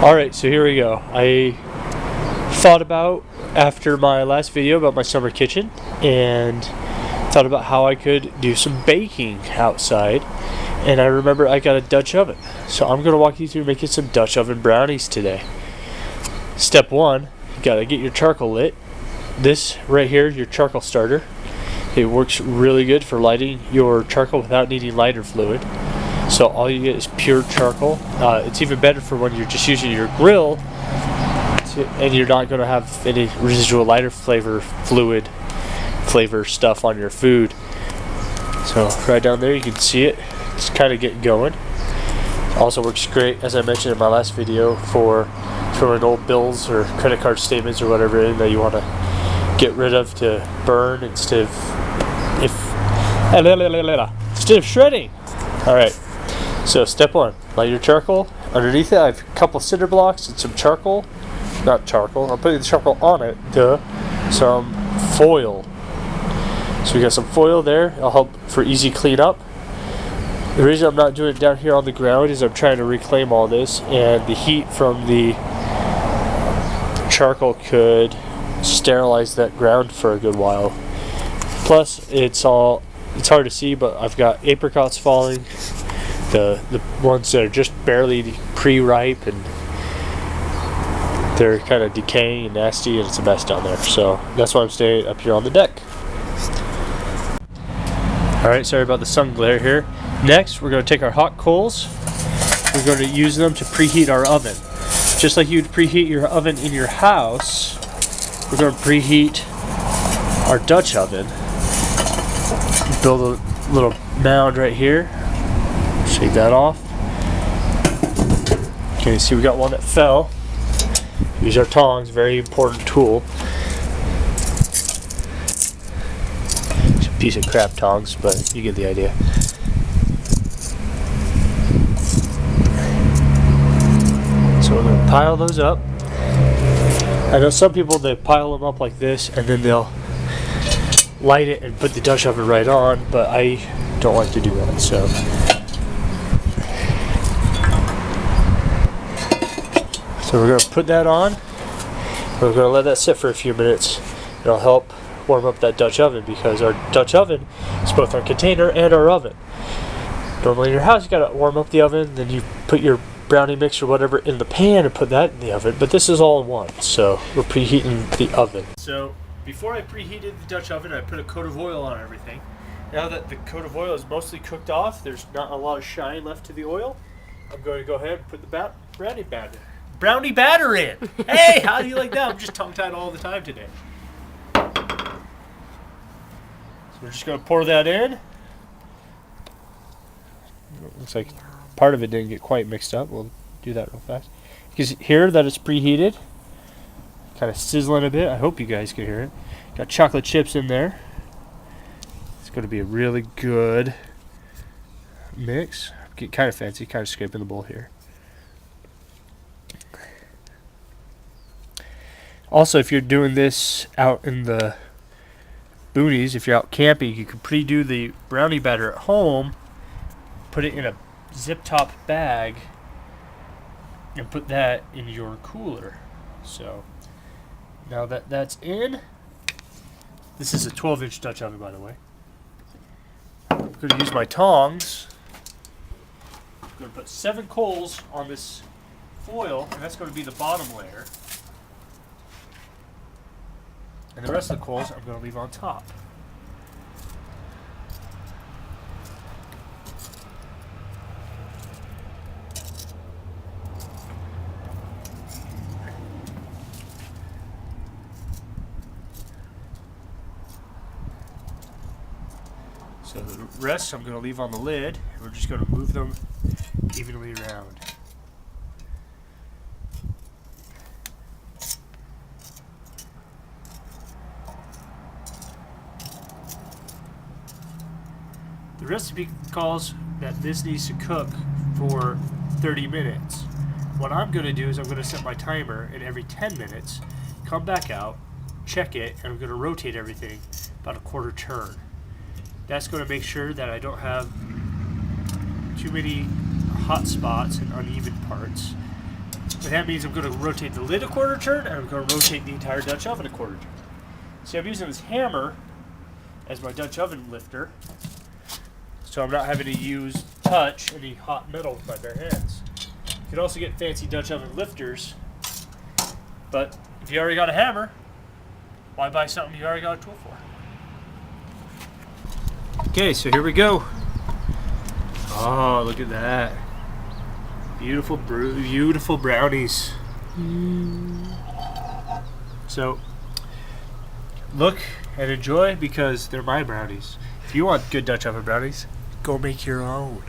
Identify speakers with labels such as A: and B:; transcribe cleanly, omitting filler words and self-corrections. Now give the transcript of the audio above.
A: Alright, so here we go. I thought about, after my last video about my summer kitchen, and thought about how I could do some baking outside, and I remember I got a Dutch oven. So I'm going to walk you through making some Dutch oven brownies today. Step one, you got to get your charcoal lit. This right here is your charcoal starter. It works really good for lighting your charcoal without needing lighter fluid. So all you get is pure charcoal. It's even better for when you're just using your grill and you're not going to have any residual lighter flavor stuff on your food. So right down there you can see it. It's kind of getting going. Also works great, as I mentioned in my last video, for throwing old bills or credit card statements or whatever in that you want to get rid of to burn instead of shredding. Alright, so step one, light your charcoal. Underneath it I have a couple cinder blocks and some charcoal. Not charcoal, I'm putting the charcoal on it. Some foil. So we got some foil there. It'll help for easy cleanup. The reason I'm not doing it down here on the ground is I'm trying to reclaim all this, and the heat from the charcoal could sterilize that ground for a good while. Plus it's hard to see, but I've got apricots falling, the ones that are just barely pre-ripe, and they're kind of decaying and nasty, and it's a mess down there. So that's why I'm staying up here on the deck. Alright, sorry about the sun glare here. Next, we're going to take our hot coals. We're going to use them to preheat our oven. Just like you'd preheat your oven in your house, we're going to preheat our Dutch oven. Build a little mound right here. Shake that off. Okay, see we got one that fell. Use our tongs, very important tool. It's a piece of crap tongs, but you get the idea. So we're going to pile those up. I know some people, they pile them up like this and then they'll light it and put the Dutch oven right on, but I don't like to do that. So we're going to put that on. We're going to let that sit for a few minutes. It'll help warm up that Dutch oven, because our Dutch oven is both our container and our oven. Normally in your house you got to warm up the oven, then you put your brownie mix or whatever in the pan and put that in the oven, but this is all in one, so we're preheating the oven. So before I preheated the Dutch oven, I put a coat of oil on everything. Now that the coat of oil is mostly cooked off, there's not a lot of shine left to the oil, I'm going to go ahead and put the brownie batter in. Hey, how do you like that? I'm just tongue-tied all the time today. So we're just going to pour that in. Looks like part of it didn't get quite mixed up. We'll do that real fast. You can hear that it's preheated. Kind of sizzling a bit. I hope you guys can hear it. Got chocolate chips in there. It's going to be a really good mix. Get kind of fancy, kind of scraping the bowl here. Also, if you're doing this out in the boonies, if you're out camping, you can pre-do the brownie batter at home, put it in a zip top bag, and put that in your cooler. So now that that's in, this is a 12-inch Dutch oven, by the way. I'm going to use my tongs. I'm going to put 7 coals on this foil, and that's going to be the bottom layer. And the rest of the coals I'm going to leave on top. So the rest I'm going to leave on the lid, and we're just going to move them evenly around. The recipe calls that this needs to cook for 30 minutes. What I'm going to do is I'm going to set my timer, and every 10 minutes, come back out, check it, and I'm going to rotate everything about a quarter turn. That's going to make sure that I don't have too many hot spots and uneven parts. But that means I'm going to rotate the lid a quarter turn, and I'm going to rotate the entire Dutch oven a quarter turn. See, I'm using this hammer as my Dutch oven lifter, so I'm not having to touch any hot metal with my bare hands. You can also get fancy Dutch oven lifters, but if you already got a hammer, why buy something you already got a tool for? Okay, so here we go. Oh, look at that. Beautiful brownies. So, look and enjoy because they're my brownies. If you want good Dutch oven brownies, go make your own.